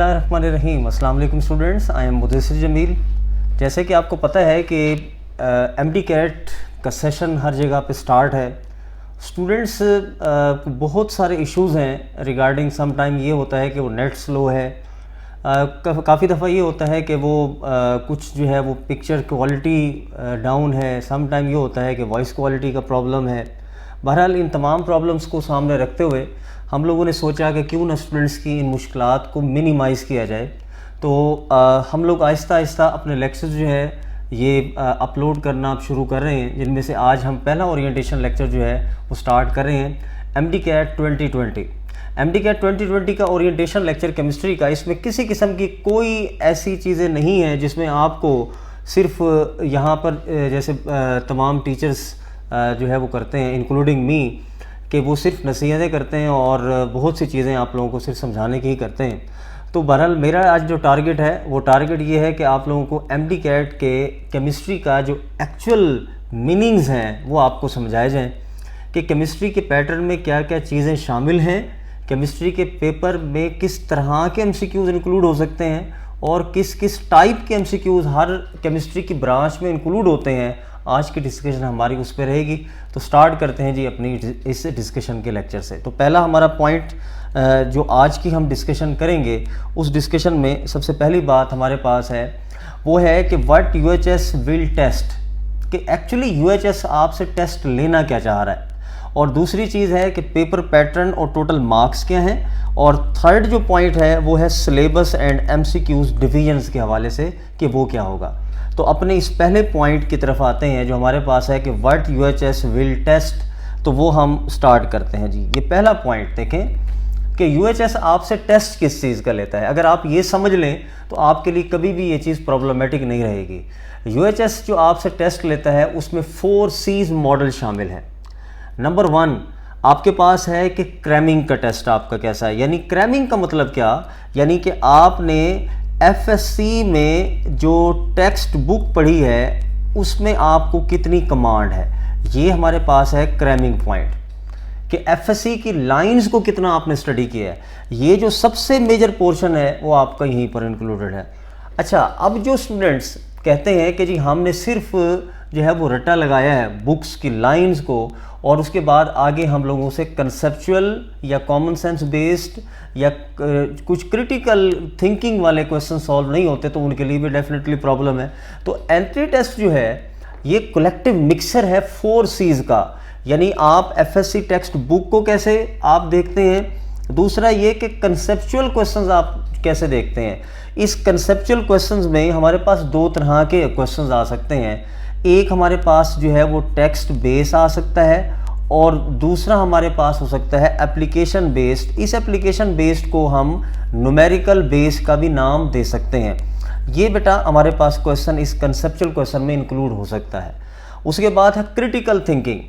बिस्मिल्लाहिर्रहमानिर्रहीम। अस्सलाम वालेकुम students, I am Mudassir Jameel. जैसे कि आपको पता है कि एमडी कैट का सेशन हर जगह पे स्टार्ट है। स्टूडेंट्स बहुत सारे इश्यूज़ हैं रिगार्डिंग, सम टाइम ये होता है कि वो नेट स्लो है, काफ़ी दफ़ा ये होता है कि वो कुछ जो है वो पिक्चर क्वालिटी डाउन है, सम टाइम ये होता है कि वॉइस क्वालिटी का प्रॉब्लम है। बहरहाल इन तमाम प्रॉब्लम्स को सामने रखते हुए हम लोगों ने सोचा कि क्यों ना स्टूडेंट्स की इन मुश्किलात को मिनिमाइज़ किया जाए। तो हम लोग आहिस्ता आहिस्ता अपने लेक्चर्स जो है ये अपलोड करना अब शुरू कर रहे हैं, जिनमें से आज हम पहला ओरिएंटेशन लेक्चर जो है वो स्टार्ट कर रहे हैं एमडी कैट 2020। एमडी कैट 2020 का ओरिएंटेशन लेक्चर केमिस्ट्री का, इसमें किसी किस्म की कोई ऐसी चीज़ें नहीं हैं जिसमें आपको सिर्फ यहाँ पर जैसे तमाम टीचर्स जो है वो करते हैं इंक्लूडिंग मी, कि वो सिर्फ नसीहतें करते हैं और बहुत सी चीज़ें आप लोगों को सिर्फ समझाने की ही करते हैं। तो बहरहाल मेरा आज जो टारगेट है वो टारगेट ये है कि आप लोगों को एमडी कैट के केमिस्ट्री का जो एक्चुअल मीनिंग्स हैं वो आपको समझाए जाएं कि केमिस्ट्री के पैटर्न में क्या क्या चीज़ें शामिल हैं, केमिस्ट्री के पेपर में किस तरह के एमसीक्यूज़ इंक्लूड हो सकते हैं और किस किस टाइप के एमसीक्यूज़ हर केमिस्ट्री की ब्रांच में इंक्लूड होते हैं। आज की डिस्कशन हमारी उस पर रहेगी। तो स्टार्ट करते हैं जी अपनी इस डिस्कशन के लेक्चर से। तो पहला हमारा पॉइंट जो आज की हम डिस्कशन करेंगे, उस डिस्कशन में सबसे पहली बात हमारे पास है वो है कि व्हाट यूएचएस विल टेस्ट, कि एक्चुअली यूएचएस आपसे टेस्ट लेना क्या चाह रहा है। और दूसरी चीज़ है कि पेपर पैटर्न और टोटल मार्क्स क्या हैं। और थर्ड जो पॉइंट है वो है सिलेबस एंड एमसीक्यूज़ डिवीजन्स के हवाले से कि वो क्या होगा। तो अपने इस पहले पॉइंट की तरफ आते हैं जो हमारे पास है कि व्हाट यूएचएस विल टेस्ट। तो वो हम स्टार्ट करते हैं जी। ये पहला पॉइंट देखें कि यूएचएस आपसे टेस्ट किस चीज़ का लेता है। अगर आप ये समझ लें तो आपके लिए कभी भी ये चीज़ प्रॉब्लमेटिक नहीं रहेगी। यूएचएस जो आपसे टेस्ट लेता है उसमें 4 C's मॉडल शामिल है। नंबर 1 आपके पास है कि क्रैमिंग का टेस्ट आपका कैसा है। यानी क्रैमिंग का मतलब क्या, यानी कि आपने एफएससी में जो टेक्स्ट बुक पढ़ी है उसमें आपको कितनी कमांड है, ये हमारे पास है क्रैमिंग पॉइंट। कि एफएससी की लाइंस को कितना आपने स्टडी किया है, ये जो सबसे मेजर पोर्शन है वो आपका यहीं पर इंक्लूडेड है। अच्छा, अब जो स्टूडेंट्स कहते हैं कि जी हमने सिर्फ जो है वो रट्टा लगाया है बुक्स की लाइंस को और उसके बाद आगे हम लोगों से कंसेप्चुअल या कॉमन सेंस बेस्ड या कुछ क्रिटिकल थिंकिंग वाले क्वेश्चन सॉल्व नहीं होते, तो उनके लिए भी डेफिनेटली प्रॉब्लम है। तो एंट्री टेस्ट जो है ये कलेक्टिव मिक्सचर है 4 C's का। यानी आप एफएससी टेक्स्ट बुक को कैसे आप देखते हैं, दूसरा ये कि कंसेप्चुअल क्वेश्चंस आप कैसे देखते हैं। इस कंसेप्चुअल क्वेश्चंस में हमारे पास 2 तरह के क्वेश्चंस आ सकते हैं। एक हमारे पास जो है वो टेक्स्ट बेस आ सकता है और दूसरा हमारे पास हो सकता है एप्लीकेशन बेस्ड। इस एप्लीकेशन बेस्ड को हम न्यूमेरिकल बेस का भी नाम दे सकते हैं। ये बेटा हमारे पास क्वेश्चन इस कंसेप्चुअल क्वेश्चन में इंक्लूड हो सकता है। उसके बाद है क्रिटिकल थिंकिंग,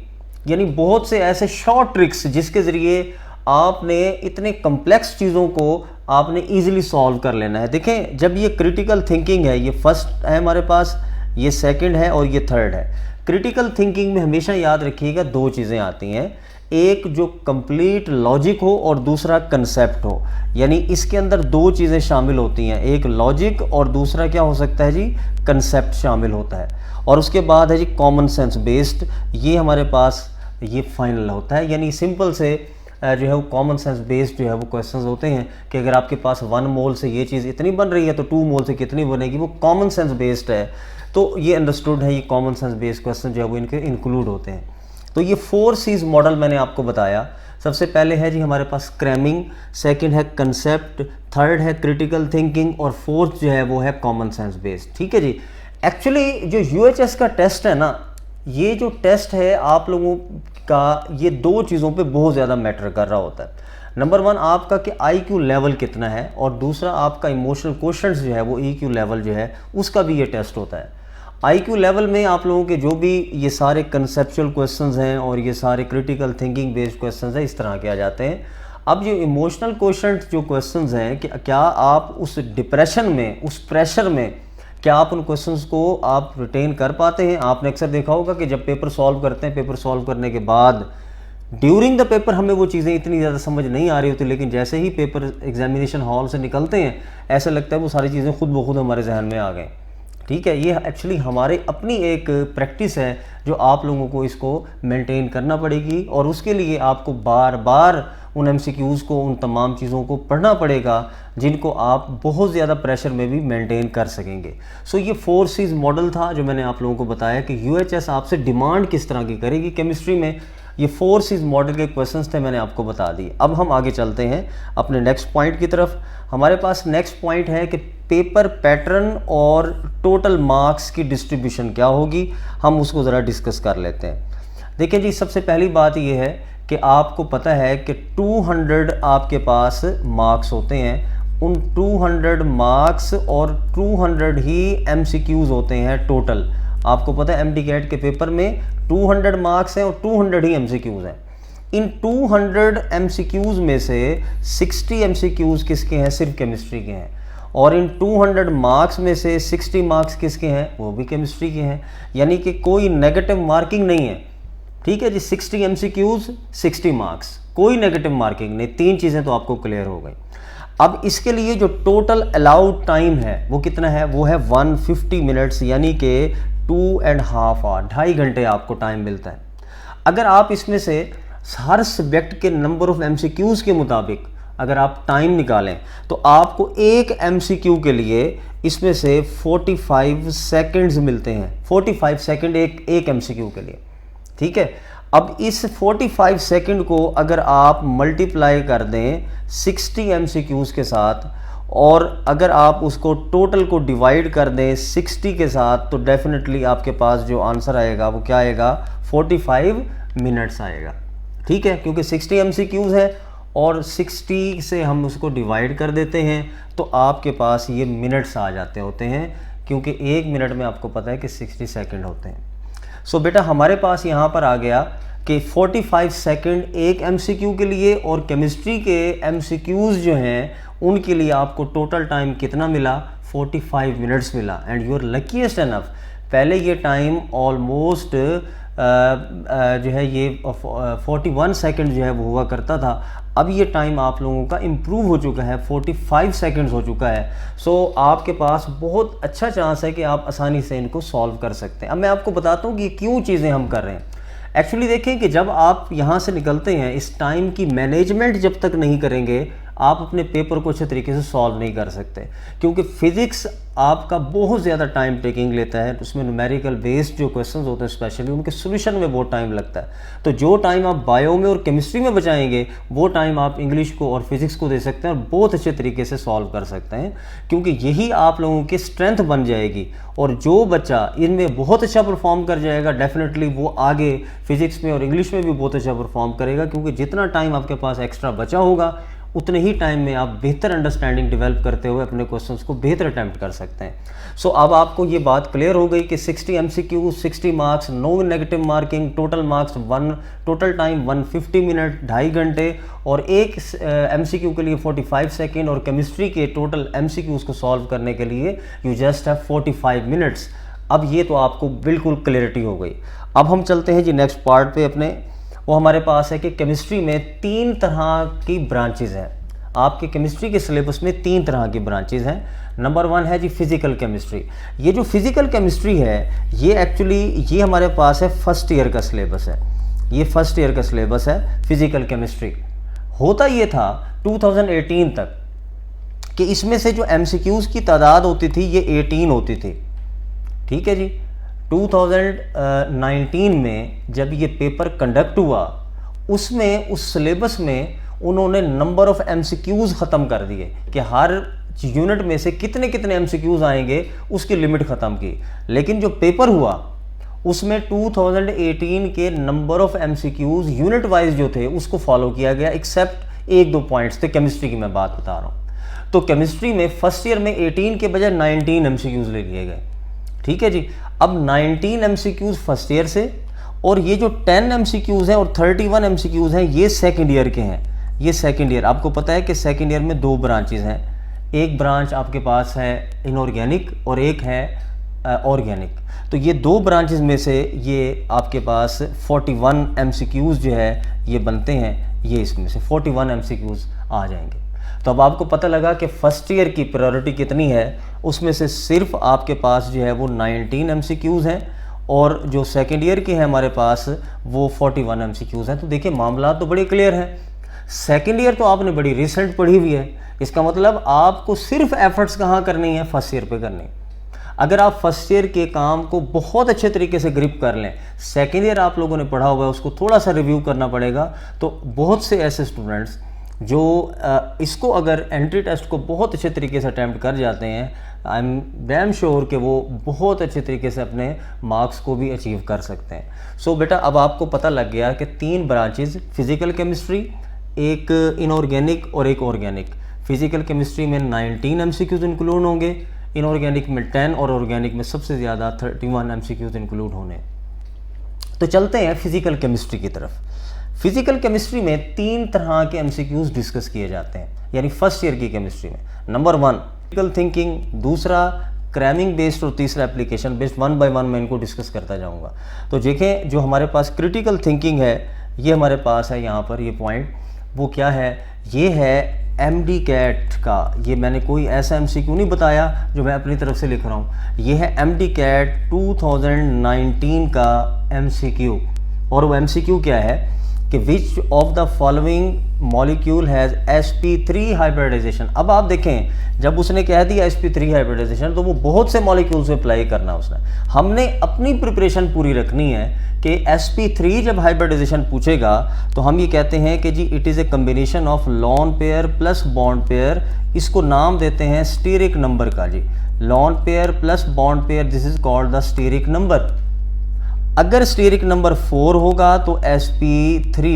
यानी बहुत से ऐसे शॉर्ट ट्रिक्स जिसके ज़रिए आपने इतने कम्प्लेक्स चीज़ों को आपने ईजिली सॉल्व कर लेना है। देखें, जब ये क्रिटिकल थिंकिंग है, ये फर्स्ट है हमारे पास, ये सेकंड है और ये थर्ड है। क्रिटिकल थिंकिंग में हमेशा याद रखिएगा 2 चीज़ें आती हैं, एक जो कंप्लीट लॉजिक हो और दूसरा कंसेप्ट हो। यानी इसके अंदर 2 चीज़ें शामिल होती हैं, एक लॉजिक और दूसरा क्या हो सकता है जी, कंसेप्ट शामिल होता है। और उसके बाद है जी कॉमन सेंस बेस्ड, ये हमारे पास ये फाइनल होता है। यानी सिंपल से जो है वो कॉमन सेंस बेस्ड जो है वो क्वेश्चंस होते हैं कि अगर आपके पास 1 मोल से ये चीज़ इतनी बन रही है तो 2 मोल से कितनी बनेगी, वो कॉमन सेंस बेस्ड है। तो ये अंडरस्टूड है, ये कॉमन सेंस बेस्ड क्वेश्चन जो है वो इनके इंक्लूड होते हैं। तो ये 4 C's मॉडल मैंने आपको बताया। सबसे पहले है जी हमारे पास क्रैमिंग, सेकंड है कंसेप्ट, थर्ड है क्रिटिकल थिंकिंग और फोर्थ जो है वो है कॉमन सेंस बेस्ड। ठीक है जी। एक्चुअली जो यूएचएस का टेस्ट है ना, ये जो टेस्ट है आप लोगों का, ये 2 चीज़ों पे बहुत ज़्यादा मैटर कर रहा होता है। नंबर 1 आपका कि आईक्यू लेवल कितना है और दूसरा आपका इमोशनल क्वेश्चंस जो है वो ईक्यू लेवल जो है उसका भी ये टेस्ट होता है। आईक्यू लेवल में आप लोगों के जो भी ये सारे कंसेप्चुअल क्वेश्चंस हैं और ये सारे क्रिटिकल थिंकिंग बेस्ड क्वेश्चंस हैं, इस तरह के आ जाते हैं। अब जो इमोशनल क्वेश्चंस जो क्वेश्चंस हैं कि क्या आप उस डिप्रेशन में, उस प्रेशर में क्या आप उन क्वेश्चंस को आप रिटेन कर पाते हैं। आपने अक्सर देखा होगा कि जब पेपर सॉल्व करते हैं, पेपर सॉल्व करने के बाद ड्यूरिंग द पेपर हमें वो चीज़ें इतनी ज़्यादा समझ नहीं आ रही होती, लेकिन जैसे ही पेपर एग्जामिनेशन हॉल से निकलते हैं ऐसा लगता है वो सारी चीज़ें खुद ब खुद हमारे जहन में आ गए। ठीक है, ये एक्चुअली हमारे अपनी एक प्रैक्टिस है जो आप लोगों को इसको मेंटेन करना पड़ेगी, और उसके लिए आपको बार बार उन एमसीक्यूज़ को, उन तमाम चीज़ों को पढ़ना पड़ेगा जिनको आप बहुत ज़्यादा प्रेशर में भी मेंटेन कर सकेंगे। सो ये 4C's मॉडल था जो मैंने आप लोगों को बताया कि यूएचएस आपसे डिमांड किस तरह की करेगी केमिस्ट्री में। ये 4C's मॉडल के क्वेश्चंस थे, मैंने आपको बता दिए। अब हम आगे चलते हैं अपने नेक्स्ट पॉइंट की तरफ। हमारे पास नेक्स्ट पॉइंट है कि पेपर पैटर्न और टोटल मार्क्स की डिस्ट्रीब्यूशन क्या होगी, हम उसको ज़रा डिस्कस कर लेते हैं। देखिए जी, सबसे पहली बात ये है कि आपको पता है कि 200 आपके पास मार्क्स होते हैं। उन 200 मार्क्स और 200 ही एमसीक्यूज़ होते हैं टोटल। आपको पता है एमडी कैट के पेपर में 200 मार्क्स हैं और 200 ही एमसीक्यूज़ हैं। इन 200 एमसीक्यूज़ में से 60 एमसीक्यूज़ किसके हैं? सिर्फ केमिस्ट्री के हैं। और इन 200 मार्क्स में से 60 मार्क्स किसके हैं? वो भी केमिस्ट्री के हैं। यानी कि कोई नेगेटिव मार्किंग नहीं है। ठीक है जी, 60 एमसीक्यूज़ 60 मार्क्स, कोई नेगेटिव मार्किंग नहीं। तीन चीज़ें तो आपको क्लियर हो गई। अब इसके लिए जो टोटल अलाउड टाइम है वो कितना है? वो है 150 मिनट्स, यानी कि 2.5 आवर, 2.5 घंटे आपको टाइम मिलता है। अगर आप इसमें से हर सब्जेक्ट के नंबर ऑफ एमसीक्यूज़ के मुताबिक अगर आप टाइम निकालें तो आपको एक एमसीक्यू के लिए इसमें से 45 सेकंड्स मिलते हैं। 45 सेकंड एक एमसीक्यू के लिए। ठीक है, अब इस 45 सेकंड को अगर आप मल्टीप्लाई कर दें 60 एमसीक्यूज़ के साथ, और अगर आप उसको टोटल को डिवाइड कर दें 60 के साथ, तो डेफिनेटली आपके पास जो आंसर आएगा वो क्या आएगा? 45 मिनट्स आएगा। ठीक है, क्योंकि 60 एमसीक्यूज़ है और 60 से हम उसको डिवाइड कर देते हैं तो आपके पास ये मिनट्स आ जाते होते हैं, क्योंकि एक मिनट में आपको पता है कि 60 सेकंड होते हैं। सो बेटा हमारे पास यहाँ पर आ गया कि 45 सेकंड एक एमसीक्यू के लिए, और केमिस्ट्री के एमसीक्यूज़ जो हैं उनके लिए आपको टोटल टाइम कितना मिला? 45 मिनट्स मिला। And you are luckiest enough, पहले ये टाइम ऑलमोस्ट जो है ये 41 सेकंड जो है वो हुआ करता था। अब ये टाइम आप लोगों का इम्प्रूव हो चुका है, 45 सेकंड्स हो चुका है। सो आपके पास बहुत अच्छा चांस है कि आप आसानी से इनको सॉल्व कर सकते हैं। अब मैं आपको बताता हूँ कि क्यों चीज़ें हम कर रहे हैं। एक्चुअली देखें कि जब आप यहाँ से निकलते हैं, इस टाइम की मैनेजमेंट जब तक नहीं करेंगे आप अपने पेपर को अच्छे तरीके से सॉल्व नहीं कर सकते, क्योंकि फिज़िक्स आपका बहुत ज़्यादा टाइम टेकिंग लेता है। उसमें न्यूमेरिकल बेस्ड जो क्वेश्चंस होते हैं स्पेशली, उनके सोल्यूशन में बहुत टाइम लगता है। तो जो टाइम आप बायो में और केमिस्ट्री में बचाएंगे वो टाइम आप इंग्लिश को और फिज़िक्स को दे सकते हैं और बहुत अच्छे तरीके से सॉल्व कर सकते हैं, क्योंकि यही आप लोगों की स्ट्रेंथ बन जाएगी। और जो बच्चा इनमें बहुत अच्छा परफॉर्म कर जाएगा डेफिनेटली वो आगे फिज़िक्स में और इंग्लिश में भी बहुत अच्छा परफॉर्म करेगा, क्योंकि जितना टाइम आपके पास एक्स्ट्रा बचा होगा उतने ही टाइम में आप बेहतर अंडरस्टैंडिंग डेवलप करते हुए अपने क्वेश्चंस को बेहतर अटैम्प्ट कर सकते हैं। सो अब आपको ये बात क्लियर हो गई कि 60 MCQ 60 marks, no negative marking, total marks 1, total time 150 minute, 2.5 घंटे, और एक एमसीक्यू के लिए 45 सेकेंड, और केमिस्ट्री के टोटल एमसीक्यूज़ को सॉल्व करने के लिए यू जस्ट हैव 45 मिनट्स। अब ये तो आपको बिल्कुल क्लियरिटी हो गई। अब हम चलते हैं जी नेक्स्ट पार्ट पे अपने। वो हमारे पास है कि केमिस्ट्री में 3 तरह की ब्रांचेस हैं। आपके केमिस्ट्री के सिलेबस में 3 तरह की ब्रांचेस हैं। नंबर 1 है जी फिज़िकल केमिस्ट्री। ये जो फिज़िकल केमिस्ट्री है ये एक्चुअली ये हमारे पास है फर्स्ट ईयर का सिलेबस है। ये फर्स्ट ईयर का सिलेबस है फिज़िकल केमिस्ट्री। होता ये था 2018 तक कि इसमें से जो एमसीक्यूज़ की तादाद होती थी ये 18 होती थी। ठीक है जी, 2019 में जब ये पेपर कंडक्ट हुआ उसमें उस सिलेबस में उन्होंने नंबर ऑफ़ एमसीक्यूज़ ख़त्म कर दिए कि हर यूनिट में से कितने कितने एमसीक्यूज़ आएंगे उसकी लिमिट ख़त्म की। लेकिन जो पेपर हुआ उसमें 2018 के number of MCQs unit wise जो थे उसको फॉलो किया गया, एक्सेप्ट 1-2 पॉइंट्स थे। केमिस्ट्री की मैं बात बता रहा हूँ। तो केमिस्ट्री में फर्स्ट ईयर में 18 के बजाय 19 एमसीक्यूज़ ले लिए गए। ठीक है जी, अब 19 एमसीक्यूज़ फर्स्ट ईयर से, और ये जो 10 एमसीक्यूज़ हैं और 31 एमसीक्यूज़ हैं ये सेकंड ईयर के हैं। ये सेकंड ईयर, आपको पता है कि सेकंड ईयर में 2 ब्रांचेस हैं। एक ब्रांच आपके पास है इनऑर्गेनिक और एक है ऑर्गेनिक। तो ये दो ब्रांचेस में से ये आपके पास 41 MCQs जो है ये बनते हैं, ये इसमें से 41 MCQs आ जाएंगे। तो अब आपको पता लगा कि फर्स्ट ईयर की प्रायोरिटी कितनी है, उसमें से सिर्फ आपके पास जो है वो 19 MCQs हैं और जो सेकेंड ईयर के हैं हमारे पास वो 41 MCQs हैं। तो देखिए मामला तो बड़े क्लियर हैं। सेकेंड ईयर तो आपने बड़ी रिसेंट पढ़ी हुई है, इसका मतलब आपको सिर्फ एफर्ट्स कहाँ करनी है, फर्स्ट ईयर पे करनी। अगर आप फर्स्ट ईयर के काम को बहुत अच्छे तरीके से ग्रिप कर लें, सेकेंड ईयर आप लोगों ने पढ़ा हुआ है उसको थोड़ा सा रिव्यू करना पड़ेगा। तो बहुत से ऐसे स्टूडेंट्स जो इसको अगर एंट्री टेस्ट को बहुत अच्छे तरीके से अटैम्प्ट कर जाते हैं, आई एम डैम श्योर कि वो बहुत अच्छे तरीके से अपने मार्क्स को भी अचीव कर सकते हैं। सो बेटा अब आपको पता लग गया कि 3 ब्रांचेज, फिजिकल केमिस्ट्री, एक इनऑर्गेनिक और एक ऑर्गेनिक। फिजिकल केमिस्ट्री में 19 MCQs इंक्लूड होंगे, इनऑर्गेनिक में 10 और ऑर्गेनिक में सबसे ज़्यादा 31 MCQs इंक्लूड होने। तो चलते हैं फिजिकल केमिस्ट्री की तरफ। फिजिकल केमिस्ट्री में 3 तरह के MCQs डिस्कस किए जाते हैं, यानी फर्स्ट ईयर की केमिस्ट्री में। नंबर 1 क्रिटिकल थिंकिंग, दूसरा क्रैमिंग बेस्ड और तीसरा एप्लीकेशन बेस्ड। 1 बाय 1 मैं इनको डिस्कस करता जाऊंगा। तो देखें जो हमारे पास क्रिटिकल थिंकिंग है ये हमारे पास है यहाँ पर, ये पॉइंट वो क्या है, ये है MD CAT का। ये मैंने कोई ऐसा MCQ नहीं बताया जो मैं अपनी तरफ से लिख रहा हूँ, ये है MD CAT 2019 का MCQ। और वो MCQ क्या है कि which of the following molecule has sp3 hybridization. अब आप देखें जब उसने कह दिया sp3 हाइब्रिडाइजेशन तो वो बहुत से मॉलिक्यूल्स में अप्लाई करना उसने। हमने अपनी प्रिपरेशन पूरी रखनी है कि sp3 जब हाइब्रिडाइजेशन पूछेगा तो हम ये कहते हैं कि जी it is a combination of lone pair plus bond pair. इसको नाम देते हैं स्टीरिक नंबर का जी, lone pair plus bond pair, this is called the steric number. अगर स्टीरिक नंबर 4 होगा तो sp3,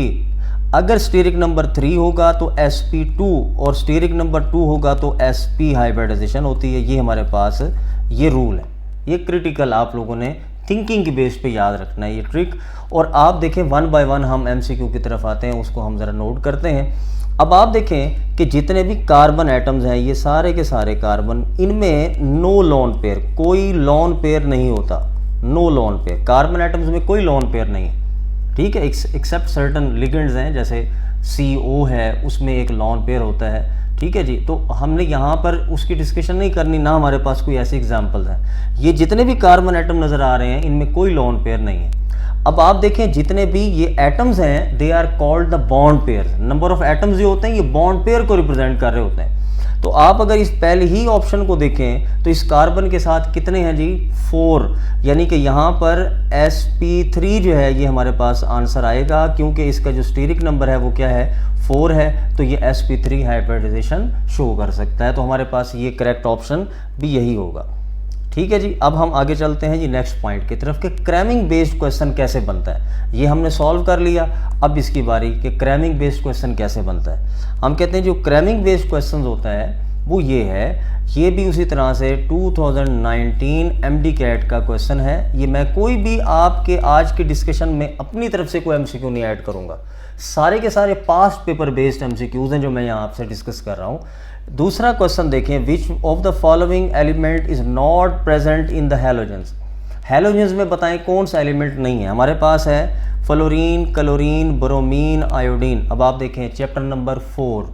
अगर स्टीरिक नंबर 3 होगा तो sp2 और स्टीरिक नंबर 2 होगा तो sp हाइब्रिडाइजेशन होती है। ये हमारे पास ये रूल है, ये क्रिटिकल आप लोगों ने थिंकिंग की बेस पे याद रखना है ये ट्रिक। और आप देखें 1 बाय 1 हम MCQ की तरफ आते हैं, उसको हम ज़रा नोट करते हैं। अब आप देखें कि जितने भी कार्बन एटम्स हैं ये सारे के सारे कार्बन, इनमें नो लॉन पेयर, कोई लॉन पेयर नहीं होता, no lone pair. Carbon atoms में कोई लॉन पेयर नहीं है, ठीक है, एक्सेप्ट सर्टन लिगेंड्स हैं जैसे CO है उसमें एक लॉन पेयर होता है, ठीक है जी। तो हमने यहाँ पर उसकी डिस्कशन नहीं करनी, ना हमारे पास कोई ऐसे एग्जाम्पल्स हैं। ये जितने भी कार्बन एटम नज़र आ रहे हैं इनमें कोई लॉन पेयर नहीं है। अब आप देखें जितने भी ये एटम्स हैं they are called the bond pair. Number of atoms जो होते हैं ये बॉन्ड पेयर को रिप्रेजेंट कर रहे होते हैं। तो आप अगर इस पहले ही ऑप्शन को देखें तो इस कार्बन के साथ कितने हैं जी, 4, यानी कि यहाँ पर sp3 जो है ये हमारे पास आंसर आएगा, क्योंकि इसका जो स्टीरिक नंबर है वो क्या है, 4 है। तो ये sp3 हाइब्रिडाइजेशन शो कर सकता है। तो हमारे पास ये करेक्ट ऑप्शन भी यही होगा, ठीक है जी। अब हम आगे चलते हैं जी नेक्स्ट पॉइंट की तरफ कि क्रैमिंग बेस्ड क्वेश्चन कैसे बनता है। ये हमने सॉल्व कर लिया, अब इसकी बारी कि क्रैमिंग बेस्ड क्वेश्चन कैसे बनता है। हम कहते हैं जो क्रैमिंग बेस्ड क्वेश्चन होता है वो ये है, ये भी उसी तरह से 2019 MD CAT का क्वेश्चन है। ये मैं कोई भी आपके आज के डिस्कशन में अपनी तरफ से कोई MCQ नहीं ऐड करूँगा, सारे के सारे पास्ट पेपर बेस्ड MCQs हैं जो मैं यहाँ आपसे डिस्कस कर रहा हूँ। दूसरा क्वेश्चन देखें, विच of the following element is not present in the halogens. Halogens में बताएं कौन सा एलिमेंट नहीं है। हमारे पास है फ्लोरीन, क्लोरीन, ब्रोमीन, आयोडीन। अब आप देखें chapter number 4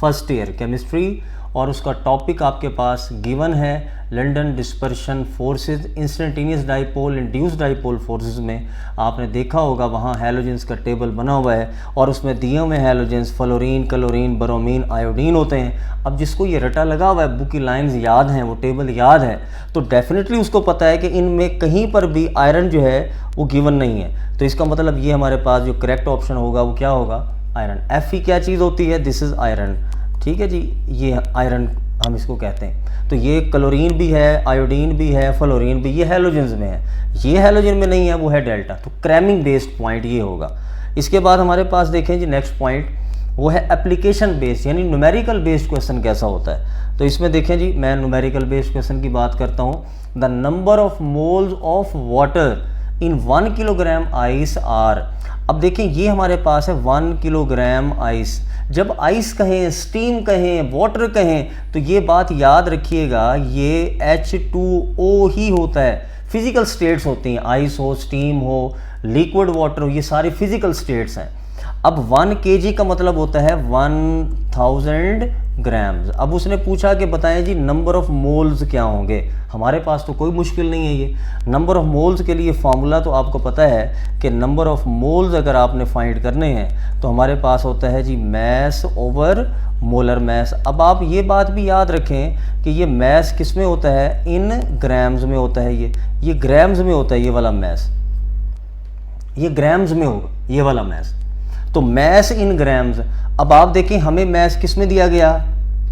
first year chemistry और उसका टॉपिक आपके पास गिवन है London dispersion forces, instantaneous dipole, induced dipole forces में आपने देखा होगा वहाँ हैलोजेंस का टेबल बना हुआ है और उसमें दिए हुए halogens fluorine, chlorine, bromine, iodine होते हैं। अब जिसको ये रटा लगा हुआ है, बुक की लाइंस याद हैं, वो टेबल याद है, तो डेफिनेटली उसको पता है कि इनमें कहीं पर भी आयरन जो है वो गिवन नहीं है। तो इसका मतलब ये हमारे पास जो करेक्ट ऑप्शन होगा वो क्या होगा, आयरन। Fe क्या चीज़ होती है, दिस इज़ आयरन, ठीक है जी, ये आयरन हम इसको कहते हैं। तो ये क्लोरीन भी है, आयोडीन भी है, फ्लोरीन भी, ये हैलोजेंस में है। ये हैलोजन में नहीं है, वो है डेल्टा। तो क्रैमिंग बेस्ड पॉइंट ये होगा। इसके बाद हमारे पास देखें जी नेक्स्ट पॉइंट, वो है एप्लीकेशन बेस्ड, यानी न्यूमेरिकल बेस्ड क्वेश्चन कैसा होता है। तो इसमें देखें जी मैं न्यूमेरिकल बेस्ड क्वेश्चन की बात करता हूँ। The number of moles of water in 1 kilogram ice are. अब देखें ये हमारे पास है 1 किलोग्राम आइस। जब आइस कहें, स्टीम कहें, वाटर कहें, तो ये बात याद रखिएगा, ये H2O ही होता है। फिजिकल स्टेट्स होती हैं, आइस हो, स्टीम हो, लिक्विड वाटर हो, ये सारे फिजिकल स्टेट्स हैं। अब 1 kg का मतलब होता है 1000 ग्राम्स। अब उसने पूछा कि बताएं जी नंबर ऑफ मोल्स क्या होंगे। हमारे पास तो कोई मुश्किल नहीं है, ये नंबर ऑफ मोल्स के लिए फार्मूला तो आपको पता है कि नंबर ऑफ मोल्स अगर आपने फाइंड करने हैं तो हमारे पास होता है जी मैस ओवर मोलर मैस। अब आप ये बात भी याद रखें कि ये मैस किस में होता है, इन ग्राम्स में होता है। ये ग्राम्स में होता है, ये वाला मैस, ये ग्राम्स में होगा ये वाला मैस, तो मैस इन ग्राम्स। अब आप देखें हमें मैस किस में दिया गया,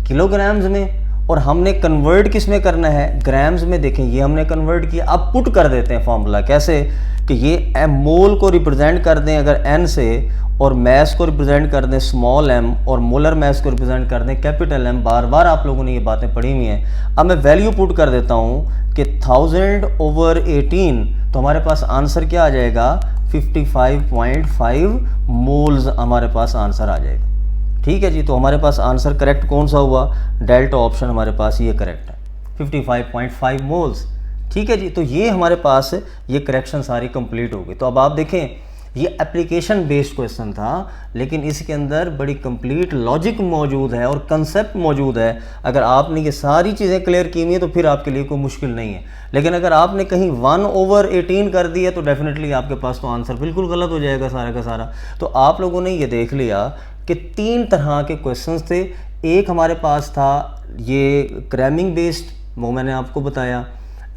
किलोग्राम्स में, और हमने कन्वर्ट किस में करना है, ग्राम्स में। देखें ये हमने कन्वर्ट किया। अब पुट कर देते हैं फॉर्मूला, कैसे कि ये मोल को रिप्रेजेंट कर दें अगर n से, और मैस को रिप्रेजेंट कर दें स्मॉल m, और मोलर मैस को रिप्रेजेंट कर दें कैपिटल M। बार बार आप लोगों ने ये बातें पढ़ी हुई हैं। अब मैं वैल्यू पुट कर देता हूँ कि 1000/18, तो हमारे पास आंसर क्या आ जाएगा, 55.5 मोल्स हमारे पास आंसर आ जाएगा। ठीक है जी, तो हमारे पास आंसर करेक्ट कौन सा हुआ, डेल्टा ऑप्शन हमारे पास ये करेक्ट है, 55.5 मोल्स। ठीक है जी, तो ये हमारे पास ये करेक्शन सारी कंप्लीट हो गई। तो अब आप देखें ये एप्लीकेशन बेस्ड क्वेश्चन था, लेकिन इसके अंदर बड़ी कंप्लीट लॉजिक मौजूद है और कंसेप्ट मौजूद है। अगर आपने ये सारी चीज़ें क्लियर की हुई हैं तो फिर आपके लिए कोई मुश्किल नहीं है। लेकिन अगर आपने कहीं 1/18 कर दिया तो डेफिनेटली आपके पास तो आंसर बिल्कुल गलत हो जाएगा सारा का सारा। तो आप लोगों ने ये देख लिया कि 3 तरह के क्वेश्चंस थे। एक हमारे पास था ये क्रैमिंग बेस्ड, वो मैंने आपको बताया।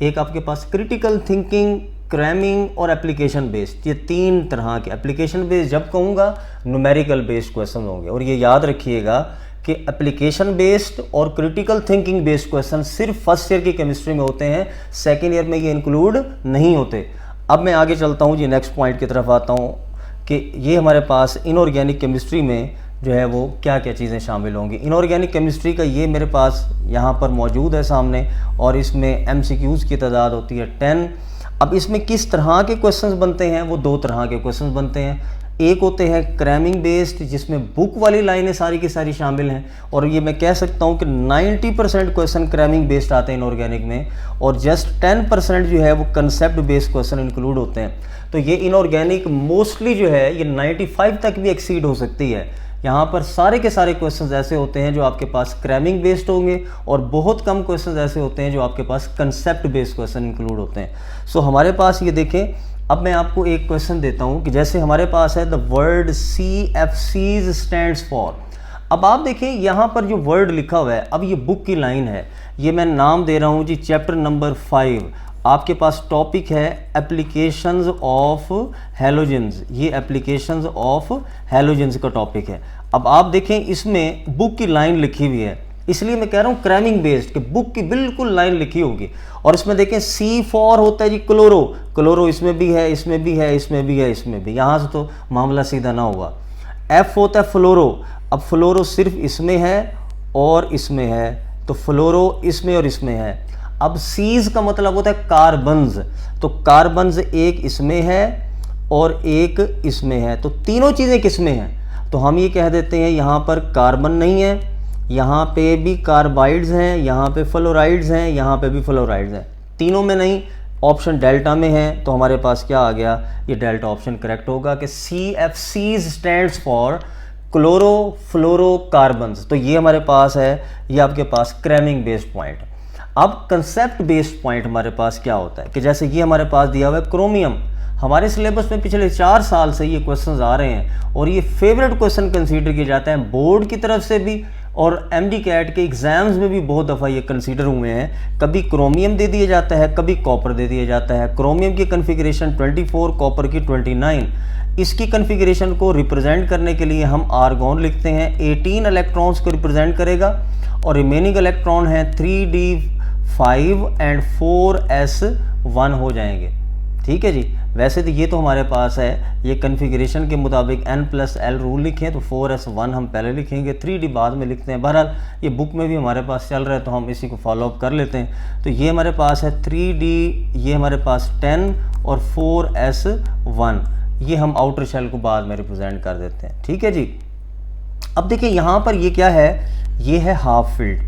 एक आपके पास क्रिटिकल थिंकिंग, क्रैमिंग और एप्लीकेशन बेस्ड, ये 3 तरह के। एप्लीकेशन बेस्ड जब कहूँगा न्यूमेरिकल बेस्ड क्वेश्चन होंगे, और ये याद रखिएगा कि एप्लीकेशन बेस्ड और क्रिटिकल थिंकिंग बेस्ड क्वेश्चन सिर्फ फर्स्ट ईयर की केमिस्ट्री में होते हैं, सेकेंड ईयर में ये इंक्लूड नहीं होते। अब मैं आगे चलता हूँ जी, नेक्स्ट पॉइंट की तरफ आता हूँ कि ये हमारे पास इनऑर्गेनिक केमिस्ट्री में जो है वो क्या क्या चीज़ें शामिल होंगी। इनऑर्गेनिक केमिस्ट्री का ये मेरे पास यहाँ पर मौजूद है सामने, और इसमें MCQs की तादाद होती है 10। अब इसमें किस तरह के क्वेश्चंस बनते हैं, वो 2 तरह के क्वेश्चंस बनते हैं। एक होते हैं क्रैमिंग बेस्ड, जिसमें बुक वाली लाइनें सारी की सारी शामिल हैं, और ये मैं कह सकता हूँ कि 90% क्वेश्चन क्रैमिंग बेस्ड आते हैं इनऑर्गेनिक में, और जस्ट 10% जो है वो कंसेप्ट बेस्ड क्वेश्चन इंक्लूड होते हैं। तो ये इनऑर्गेनिक मोस्टली जो है ये 95 तक भी एक्सीड हो सकती है। यहाँ पर सारे के सारे क्वेश्चंस ऐसे होते हैं जो आपके पास क्रैमिंग बेस्ड होंगे, और बहुत कम क्वेश्चंस ऐसे होते हैं जो आपके पास कंसेप्ट बेस्ड क्वेश्चन इंक्लूड होते हैं। सो हमारे पास ये देखें, अब मैं आपको एक क्वेश्चन देता हूँ कि जैसे हमारे पास है the word CFCs stands for. अब आप देखें यहाँ पर जो वर्ड लिखा हुआ है, अब ये बुक की लाइन है, ये मैं नाम दे रहा हूँ जी चैप्टर नंबर 5। आपके पास टॉपिक है एप्लीकेशंस ऑफ हैलोजेंस, ये एप्लीकेशंस ऑफ हैलोजेंस का टॉपिक है। अब आप देखें इसमें बुक की लाइन लिखी हुई है, इसलिए मैं कह रहा हूँ क्रैमिंग बेस्ड कि बुक की बिल्कुल लाइन लिखी होगी। और इसमें देखें C फॉर होता है जी क्लोरो, क्लोरो इसमें भी है, इसमें भी है, इसमें भी है, इसमें भी, यहाँ से तो मामला सीधा ना हुआ। F होता है फ्लोरो, अब फ्लोरो सिर्फ इसमें है और इसमें है, तो फ्लोरो इसमें और इसमें है। अब सीज का मतलब होता है कार्बन्स, तो कार्बन्स एक इसमें है और एक इसमें है, तो तीनों चीज़ें किसमें हैं, तो हम ये कह देते हैं यहाँ पर कार्बन नहीं है, यहाँ पे भी कार्बाइड्स हैं, यहाँ पे फ्लोराइड्स हैं, यहाँ पे भी फ्लोराइड्स हैं, तीनों में नहीं, ऑप्शन डेल्टा में है। तो हमारे पास क्या आ गया, ये डेल्टा ऑप्शन करेक्ट होगा कि CFCs stands for chloro fluoro carbons. तो ये हमारे पास है, ये आपके पास क्रैमिंग बेस्ड पॉइंट। अब कंसेप्ट बेस्ड पॉइंट हमारे पास क्या होता है कि जैसे ये हमारे पास दिया हुआ है क्रोमियम, हमारे सिलेबस में पिछले 4 साल से ये क्वेश्चंस आ रहे हैं, और ये फेवरेट क्वेश्चन कंसीडर किए जाते हैं बोर्ड की तरफ से भी, और MD कैट के एग्जाम्स में भी बहुत दफ़ा ये कंसीडर हुए हैं। कभी क्रोमियम दे दिया जाता है, कभी कॉपर दे दिया जाता है। क्रोमियम की कन्फिग्रेशन 24, कॉपर की 29। इसकी कन्फिग्रेशन को रिप्रेजेंट करने के लिए हम आर्गॉन लिखते हैं, 18 इलेक्ट्रॉन्स को रिप्रेजेंट करेगा, और रिमेनिंग इलेक्ट्रॉन हैं 3d5 एंड 4s1 हो जाएंगे। ठीक है जी, वैसे तो ये तो हमारे पास है, ये कन्फिग्रेशन के मुताबिक n+l रूल लिखें तो 4s1 हम पहले लिखेंगे, 3d बाद में लिखते हैं। बहरहाल ये बुक में भी हमारे पास चल रहा है तो हम इसी को फॉलो अप कर लेते हैं। तो ये हमारे पास है 3d, ये हमारे पास 10 और 4s1, ये हम आउटर शेल को बाद में रिप्रेजेंट कर देते हैं। ठीक है जी। अब देखिए यहाँ पर ये क्या है, ये है हाफ फिल्ड,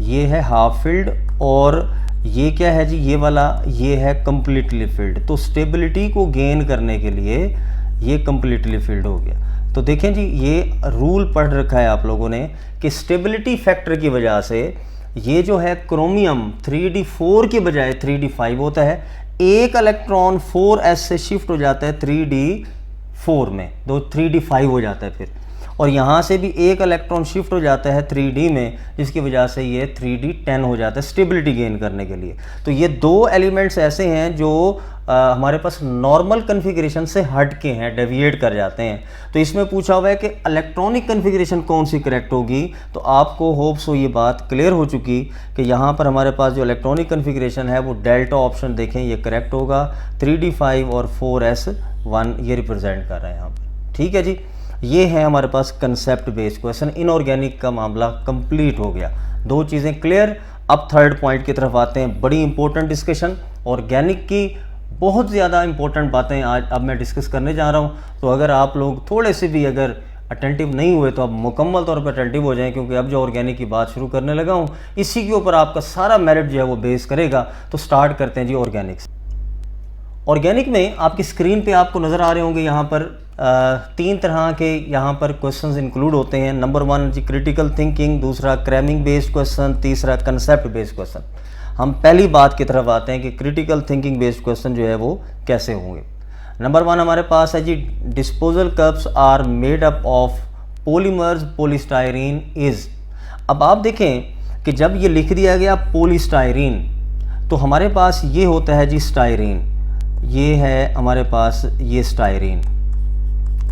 ये है हाफ फिल्ड, और ये क्या है जी, ये वाला ये है कम्प्लीटली फिल्ड। तो स्टेबिलिटी को गेन करने के लिए ये कम्प्लीटली फिल्ड हो गया। तो देखें जी, ये रूल पढ़ रखा है आप लोगों ने कि स्टेबिलिटी फैक्टर की वजह से ये जो है क्रोमियम 3d4 के बजाय 3d5 होता है। एक इलेक्ट्रॉन 4s से शिफ्ट हो जाता है 3d4 में, तो 3d5 हो जाता है फिर, और यहाँ से भी एक इलेक्ट्रॉन शिफ्ट हो जाता है 3d में, जिसकी वजह से ये 3d10 हो जाता है स्टेबिलिटी गेन करने के लिए। तो ये दो एलिमेंट्स ऐसे हैं जो हमारे पास नॉर्मल कन्फिग्रेशन से हट के हैं, डेविएट कर जाते हैं। तो इसमें पूछा हुआ है कि इलेक्ट्रॉनिक कन्फिग्रेशन कौन सी करेक्ट होगी, तो आपको होप्स हो ये बात क्लियर हो चुकी कि यहाँ पर हमारे पास जो इलेक्ट्रॉनिक कन्फिग्रेशन है वो डेल्टा ऑप्शन देखें, ये करेक्ट होगा। 3d5 और 4s1 ये रिप्रेजेंट कर रहे हैं यहाँ पर। ठीक है जी, ये है हमारे पास कंसेप्ट बेस्ड क्वेश्चन। इनऑर्गेनिक का मामला कंप्लीट हो गया, दो चीज़ें क्लियर। अब थर्ड पॉइंट की तरफ आते हैं, बड़ी इंपॉर्टेंट डिस्कशन। ऑर्गेनिक की बहुत ज़्यादा इंपॉर्टेंट बातें आज अब मैं डिस्कस करने जा रहा हूँ। तो अगर आप लोग थोड़े से भी अगर अटेंटिव नहीं हुए तो अब मुकम्मल तौर पर अटेंटिव हो जाएं, क्योंकि अब जो ऑर्गेनिक की बात शुरू करने लगा हूँ इसी के ऊपर आपका सारा मेरिट जो है वो बेस करेगा। तो स्टार्ट करते हैं जी ऑर्गेनिक। ऑर्गेनिक में आपकी स्क्रीन पे आपको नज़र आ रहे होंगे यहाँ पर तीन तरह के यहाँ पर क्वेश्चंस इंक्लूड होते हैं। नंबर 1 जी क्रिटिकल थिंकिंग, दूसरा क्रैमिंग बेस्ड क्वेश्चन, तीसरा कंसेप्ट बेस्ड क्वेश्चन। हम पहली बात की तरफ आते हैं कि क्रिटिकल थिंकिंग बेस्ड क्वेश्चन जो है वो कैसे होंगे। नंबर 1 हमारे पास है जी, disposal cups are made up of polymers polystyrene is. अब आप देखें कि जब ये लिख दिया गया पॉलीस्टायरीन, तो हमारे पास ये होता है जी स्टायरीन, ये है हमारे पास ये स्टायरीन,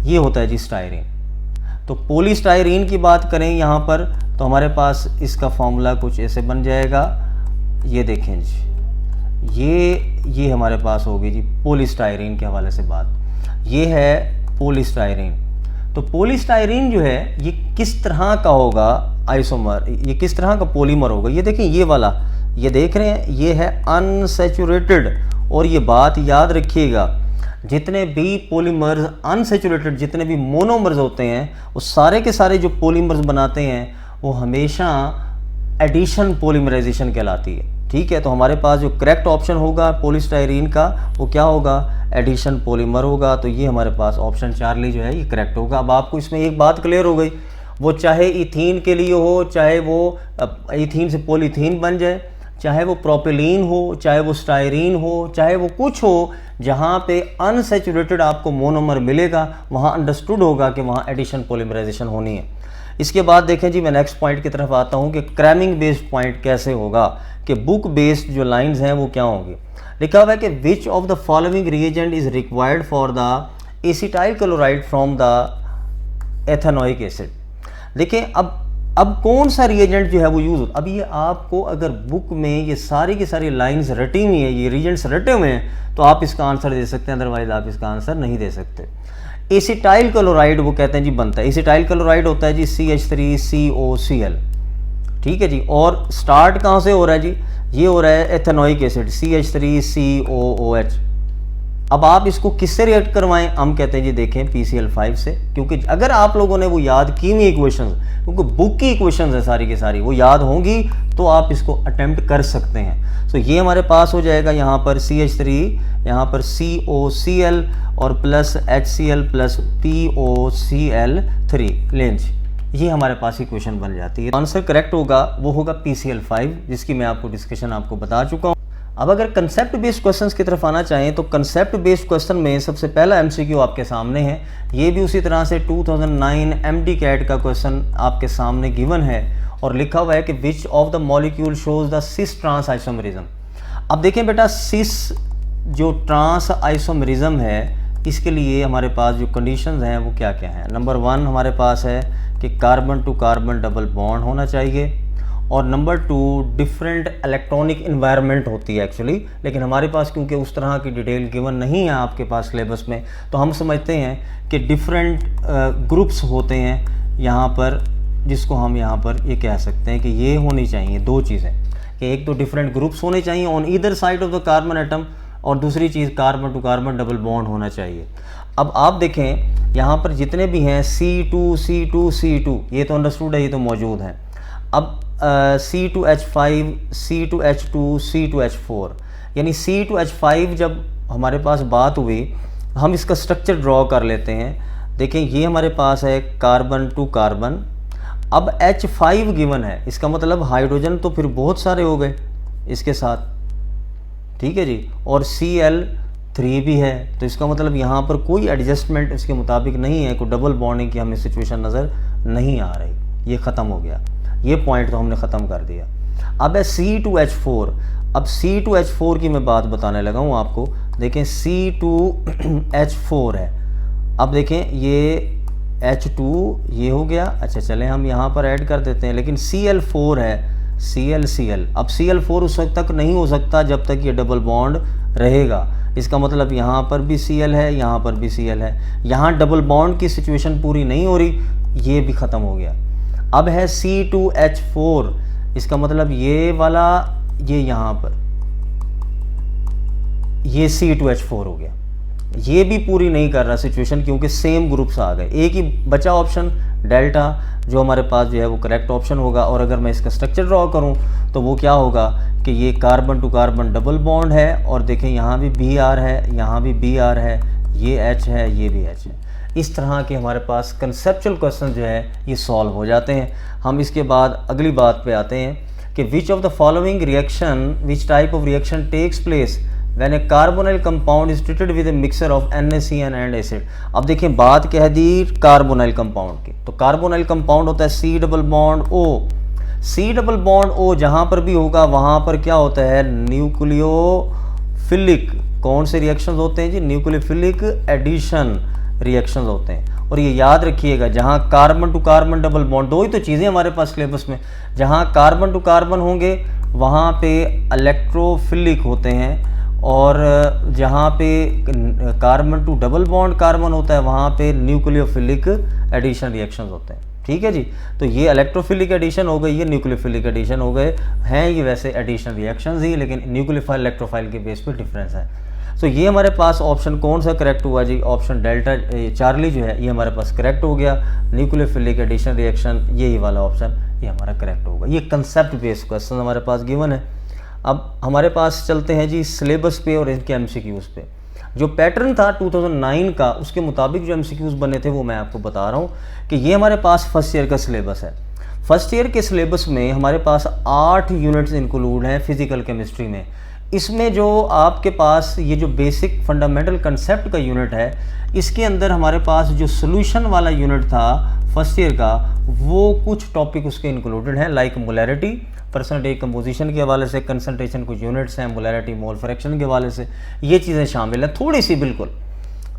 ये होता है जी स्टायरीन। तो पॉलीस्टायरीन की बात करें यहाँ पर तो हमारे पास इसका फॉर्मूला कुछ ऐसे बन जाएगा, ये देखें जी, ये हमारे पास होगी जी पॉलीस्टायरीन के हवाले से बात, ये है पॉलीस्टायरीन। तो पॉलीस्टायरीन जो है ये किस तरह का होगा आइसोमर, ये किस तरह का पॉलीमर होगा, ये देखें ये वाला, ये देख रहे हैं, ये है अनसैचुरेटेड। और ये बात याद रखिएगा, जितने भी पॉलीमर्स अनसैचुरेटेड, जितने भी मोनोमर्स होते हैं, वो सारे के सारे जो पॉलीमर्स बनाते हैं वो हमेशा एडिशन पॉलीमराइजेशन कहलाती है। ठीक है, तो हमारे पास जो करेक्ट ऑप्शन होगा पॉलीस्टायरीन का वो क्या होगा, एडिशन पॉलीमर होगा। तो ये हमारे पास ऑप्शन चार्ली जो है ये करेक्ट होगा। अब आपको इसमें एक बात क्लियर हो गई, वो चाहे इथीन के लिए हो, चाहे वो इथीन से पॉलीथीन बन जाए, चाहे वो प्रोपिलीन हो, चाहे वो स्टायरीन हो, चाहे वो कुछ हो, जहाँ पे अनसैचुरेटेड आपको मोनोमर मिलेगा वहाँ अंडरस्टूड होगा कि वहाँ एडिशन पॉलीमराइजेशन होनी है। इसके बाद देखें जी, मैं नेक्स्ट पॉइंट की तरफ आता हूँ कि क्रैमिंग बेस्ड पॉइंट कैसे होगा, कि बुक बेस्ड जो लाइंस हैं वो क्या होंगी। लिखा हुआ है कि which of the following reagent is required for the acetyl chloride from the ethanoic acid. देखिए अब कौन सा रिएजेंट जो है वो यूज़ होता। अब ये आपको अगर बुक में ये सारी की सारी लाइंस रटी हुई हैं, ये रिएजेंट्स रटे हुए हैं, तो आप इसका आंसर दे सकते हैं, अदरवाइज आप इसका आंसर नहीं दे सकते। एसिटाइल क्लोराइड वो कहते हैं जी बनता है, एसिटाइल क्लोराइड होता है जी CH3COCl। ठीक है जी, और स्टार्ट कहाँ से हो रहा है जी, ये हो रहा है एथेनोइक एसिड CH3COOH। अब आप इसको किससे रिएक्ट करवाएं, हम कहते हैं जी देखें PCl5 से, क्योंकि अगर आप लोगों ने वो याद की हुई इक्वेशंस, क्योंकि बुक की इक्वेशंस है सारी की सारी, वो याद होंगी तो आप इसको अटेम्प्ट कर सकते हैं। तो ये हमारे पास हो जाएगा यहाँ पर CH3, यहाँ पर COCl और plus HCl plus POCl3 length, ये हमारे पास इक्वेशन बन जाती है। आंसर करेक्ट होगा वो होगा PCl5, जिसकी मैं आपको डिस्कशन आपको बता चुका हूँ। अब अगर कंसेप्ट बेस्ड क्वेश्चंस की तरफ आना चाहें तो कंसेप्ट बेस्ड क्वेश्चन में सबसे पहला MCQ आपके सामने है। ये भी उसी तरह से 2009 MD कैट का क्वेश्चन आपके सामने गिवन है और लिखा हुआ है कि which of the molecule shows the cis trans isomerism. अब देखें बेटा, सिस जो ट्रांस आइसोमरिज्म है इसके लिए हमारे पास जो कंडीशंस हैं वो क्या क्या हैं। नंबर 1 हमारे पास है कि carbon to carbon double bond होना चाहिए, और नंबर 2 डिफरेंट इलेक्ट्रॉनिक इन्वायरमेंट होती है एक्चुअली, लेकिन हमारे पास क्योंकि उस तरह की डिटेल गिवन नहीं है आपके पास सिलेबस में, तो हम समझते हैं कि डिफरेंट ग्रुप्स होते हैं यहाँ पर, जिसको हम यहाँ पर ये कह सकते हैं कि ये होनी चाहिए दो चीज़ें, कि एक तो डिफरेंट ग्रुप्स होने चाहिए on either side of the carbon atom, और दूसरी चीज़ carbon to carbon double bond होना चाहिए। अब आप देखें यहाँ पर जितने भी हैं C2 C2 C2 ये तो अंडरस्टूड है, ये तो मौजूद हैं। अब C2H5 C2H2 C2H4 यानी C2H5 जब हमारे पास बात हुई, हम इसका स्ट्रक्चर ड्रॉ कर लेते हैं। देखें ये हमारे पास है कार्बन टू कार्बन। अब H5 गिवन है, इसका मतलब हाइड्रोजन तो फिर बहुत सारे हो गए इसके साथ, ठीक है जी, और Cl3 भी है, तो इसका मतलब यहाँ पर कोई एडजस्टमेंट इसके मुताबिक नहीं है, कोई डबल बॉन्डिंग की हमें सिचुएशन नज़र नहीं आ रही। ये ख़त्म हो गया, ये पॉइंट तो हमने ख़त्म कर दिया। अब है C2H4। अब C2H4 की मैं बात बताने लगा हूँ आपको। देखें C2H4 है। अब देखें ये H2 ये हो गया। अच्छा चलें हम यहाँ पर ऐड कर देते हैं, लेकिन Cl4 है, Cl। अब Cl4 उस वक्त तक नहीं हो सकता जब तक ये डबल बॉन्ड रहेगा। इसका मतलब यहाँ पर भी Cl है, यहाँ पर भी Cl है, यहाँ डबल बॉन्ड की सिचुएशन पूरी नहीं हो रही, ये भी ख़त्म हो गया। अब है C2H4, इसका मतलब ये वाला, ये यहाँ पर ये C2H4 हो गया। ये भी पूरी नहीं कर रहा सिचुएशन, क्योंकि सेम ग्रुप्स आ गए। एक ही बचा ऑप्शन डेल्टा, जो हमारे पास जो है वो करेक्ट ऑप्शन होगा। और अगर मैं इसका स्ट्रक्चर ड्रॉ करूं तो वो क्या होगा कि ये carbon to carbon double bond है, और देखें यहाँ भी Br है, यहाँ भी Br है, ये H है, ये भी H है। इस तरह के हमारे पास कंसेप्चुअल क्वेश्चन जो है ये सॉल्व हो जाते हैं। हम इसके बाद अगली बात पे आते हैं कि which of the following reaction, which type of reaction takes place when a carbonyl compound is treated with a mixture of NaCN and acid. अब देखें बात कह दी कार्बोनाइल कंपाउंड की, तो कार्बोनाइल कंपाउंड होता है C double bond O। C double bond O जहाँ पर भी होगा वहाँ पर क्या होता है, न्यूक्लियोफिलिक। कौन से रिएक्शंस होते हैं जी, न्यूक्लियोफिलिक एडिशन रिएक्शंस होते हैं। और ये याद रखिएगा, जहाँ carbon to carbon double bond, दो ही तो चीज़ें हमारे पास सिलेबस में, जहाँ कार्बन टू कार्बन होंगे वहाँ पे इलेक्ट्रोफिलिक होते हैं, और जहाँ पे carbon to double bond carbon होता है वहाँ पे न्यूक्लियोफिलिक एडिशन रिएक्शंस होते हैं। ठीक है जी, तो ये इलेक्ट्रोफिलिक एडिशन हो गई, ये न्यूक्लियोफिलिक एडिशन हो गए हैं। ये वैसे एडिशन रिएक्शंस ही, लेकिन न्यूक्लियोफाइल इलेक्ट्रोफाइल के बेस पे डिफरेंस है। तो ये हमारे पास ऑप्शन कौन सा करेक्ट हुआ जी, ऑप्शन डेल्टा चार्ली जो है ये हमारे पास करेक्ट हो गया। न्यूक्लियोफिलिक एडिशन रिएक्शन यही वाला ऑप्शन ये हमारा करेक्ट होगा। ये कंसेप्ट बेस्ड क्वेश्चन हमारे पास गिवन है। अब हमारे पास चलते हैं जी सिलेबस पे और इनके MCQs पे। जो पैटर्न था 2009 का, उसके मुताबिक जो MCQs बने थे वो मैं आपको बता रहा हूँ कि ये हमारे पास फर्स्ट ईयर का सिलेबस है। फर्स्ट ईयर के सिलेबस में हमारे पास 8 यूनिट्स इंक्लूड हैं फिजिकल केमिस्ट्री में। इसमें जो आपके पास ये जो बेसिक फंडामेंटल कंसेप्ट का यूनिट है, इसके अंदर हमारे पास जो सोल्यूशन वाला यूनिट था फर्स्ट ईयर का, वो कुछ टॉपिक उसके इंक्लूडेड हैं, लाइक मोलैरिटी, परसेंटेज कंपोजिशन के हवाले से, कंसंट्रेशन कुछ यूनिट्स हैं, मोलैरिटी मोल फ्रैक्शन के हवाले से, ये चीज़ें शामिल हैं थोड़ी सी बिल्कुल।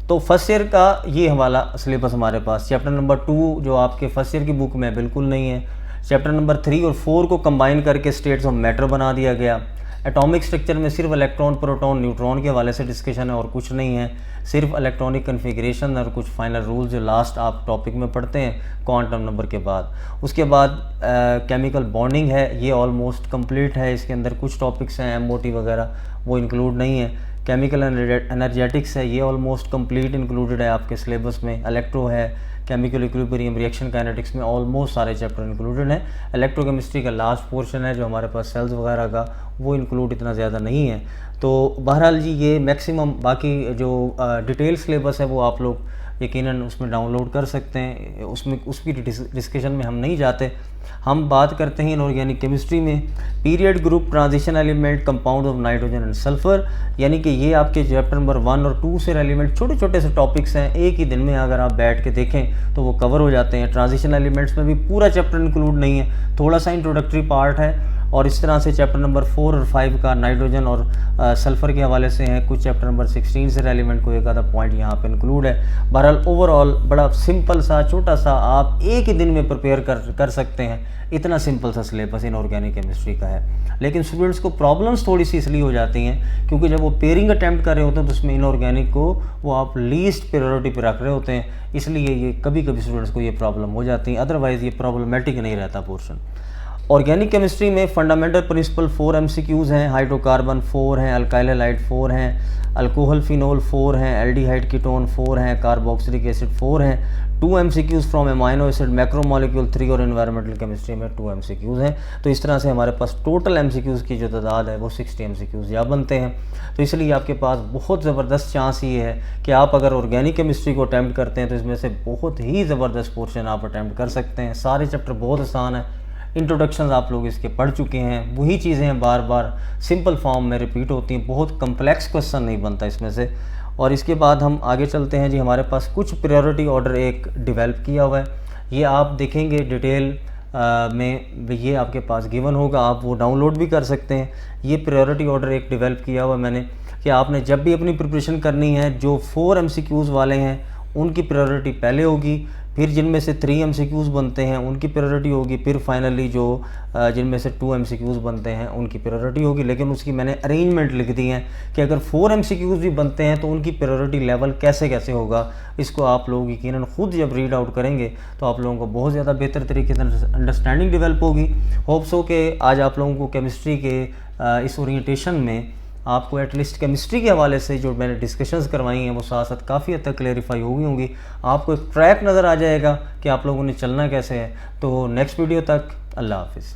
तो फर्स्ट ईयर का ये हवाला सिलेबस हमारे पास। चैप्टर नंबर 2 जो आपके फर्स्ट ईयर की बुक में बिल्कुल नहीं है। चैप्टर नंबर 3 और 4 को कंबाइन करके स्टेट्स ऑफ मैटर बना दिया गया। एटॉमिक स्ट्रक्चर में सिर्फ इलेक्ट्रॉन, प्रोटॉन, न्यूट्रॉन के हवाले से डिस्कशन है और कुछ नहीं है। सिर्फ इलेक्ट्रॉनिक कन्फिग्रेशन और कुछ फाइनल रूल्स जो लास्ट आप टॉपिक में पढ़ते हैं क्वांटम नंबर के बाद। उसके बाद केमिकल बॉन्डिंग है, ये ऑलमोस्ट कंप्लीट है। इसके अंदर कुछ टॉपिक्स हैं MOT वगैरह, वो इंक्लूड नहीं है। केमिकल एनर्जेटिक्स है, ये ऑलमोस्ट कंप्लीट इंक्लूडेड है आपके सिलेबस में। इलेक्ट्रो है, केमिकल इक्विलिब्रियम, रिएक्शन काइनेटिक्स में ऑलमोस्ट सारे चैप्टर इंक्लूडेड हैं। इलेक्ट्रोकेमिस्ट्री का लास्ट पोर्शन है जो हमारे पास सेल्स वगैरह का, वो इंक्लूड इतना ज़्यादा नहीं है। तो बहरहाल जी ये मैक्सिमम बाकी जो डिटेल सिलेबस है वो आप लोग यकीनन उसमें डाउनलोड कर सकते हैं। उसमें उसकी डिस्कशन में हम नहीं जाते। हम बात करते हैं इनऑर्गेनिक केमिस्ट्री में period, group, transition element, compound of nitrogen and sulphur, यानी कि ये आपके चैप्टर नंबर 1 और 2 से एलिमेंट छोटे छोटे से टॉपिक्स हैं। एक ही दिन में अगर आप बैठ के देखें तो वो कवर हो जाते हैं। ट्रांजिशन एलिमेंट्स में भी पूरा चैप्टर इंक्लूड नहीं है, थोड़ा सा इंट्रोडक्टरी पार्ट है। और इस तरह से चैप्टर नंबर 4 और 5 का नाइट्रोजन और सल्फ़र के हवाले से हैं। कुछ चैप्टर नंबर 16 से रेलिवेंट कोई एक आधा पॉइंट यहाँ पे इंक्लूड है। बहरहाल ओवरऑल बड़ा सिंपल सा, छोटा सा, आप एक ही दिन में प्रिपेयर कर सकते हैं। इतना सिंपल सा सिलेबस इनऑर्गेनिक केमिस्ट्री का है। लेकिन स्टूडेंट्स को प्रॉब्लम्स थोड़ी सी इसलिए हो जाती हैं क्योंकि जब वो पेयरिंग अटैम्प्ट कर रहे होते हैं तो उसमें इनऑर्गेनिक को वो आप लीस्ट प्रायोरिटी पे रख रहे होते हैं, इसलिए ये कभी कभी स्टूडेंट्स को ये प्रॉब्लम हो जाती है। अदरवाइज़ ये प्रॉब्लमेटिक नहीं रहता पोर्शन। ऑर्गेनिक केमिस्ट्री में फंडामेंटल प्रिंसिपल 4 MCQs हैं, हाइड्रोकार्बन 4 हैं, अल्काइल हैलाइड 4 हैं, अल्कोहल फिनोल 4 हैं, एल्डिहाइड कीटोन 4 हैं, कार्बोक्सिलिक एसिड 4 हैं, 2 MCQs from amino acid, macromolecule 3 और एनवायरमेंटल केमिस्ट्री में 2 MCQs हैं। तो इस तरह से हमारे पास टोटल MCQs की जो तादाद है वो 60 MCQs या बनते हैं। तो इसलिए आपके पास बहुत ज़बरदस्त चांस ये है कि आप अगर ऑर्गेनिक केमिस्ट्री को अटैम्प्ट करते हैं तो इसमें से बहुत ही ज़बरदस्त पोर्शन आप अटैम्प्ट कर सकते हैं। सारे चैप्टर बहुत आसान है, इंट्रोडक्शन आप लोग इसके पढ़ चुके हैं, वही चीज़ें हैं बार बार सिंपल फॉर्म में रिपीट होती हैं, बहुत कम्प्लेक्स क्वेश्चन नहीं बनता इसमें से। और इसके बाद हम आगे चलते हैं जी। हमारे पास कुछ प्रायोरिटी ऑर्डर एक डेवलप किया हुआ है, ये आप देखेंगे डिटेल में, ये आपके पास गिवन होगा, आप वो डाउनलोड भी कर सकते हैं। ये प्रायोरिटी ऑर्डर एक डेवलप किया हुआ है मैंने कि आपने जब भी अपनी प्रिपरेशन करनी है, जो 4 MCQs वाले हैं उनकी प्रायोरिटी पहले होगी, फिर जिनमें से 3 MCQs बनते हैं उनकी प्रायोरिटी होगी, फिर फाइनली जो जिनमें से 2 MCQs बनते हैं उनकी प्रायोरिटी होगी। लेकिन उसकी मैंने अरेंजमेंट लिख दी है कि अगर 4 MCQs भी बनते हैं तो उनकी प्रायोरिटी लेवल कैसे कैसे होगा, इसको आप लोग यकीनन खुद जब रीड आउट करेंगे तो आप लोगों को बहुत ज़्यादा बेहतर तरीके से अंडरस्टैंडिंग डेवलप होगी। होप्स हो कि आज आप लोगों को केमिस्ट्री के इस ओरिएंटेशन में आपको एटलीस्ट केमिस्ट्री के हवाले से जो मैंने डिस्कशंस करवाई हैं वो साथ साथ काफ़ी हद तक क्लेरिफाई हो गई होंगी। आपको एक ट्रैक नज़र आ जाएगा कि आप लोगों ने चलना कैसे है। तो नेक्स्ट वीडियो तक अल्लाह हाफिज़।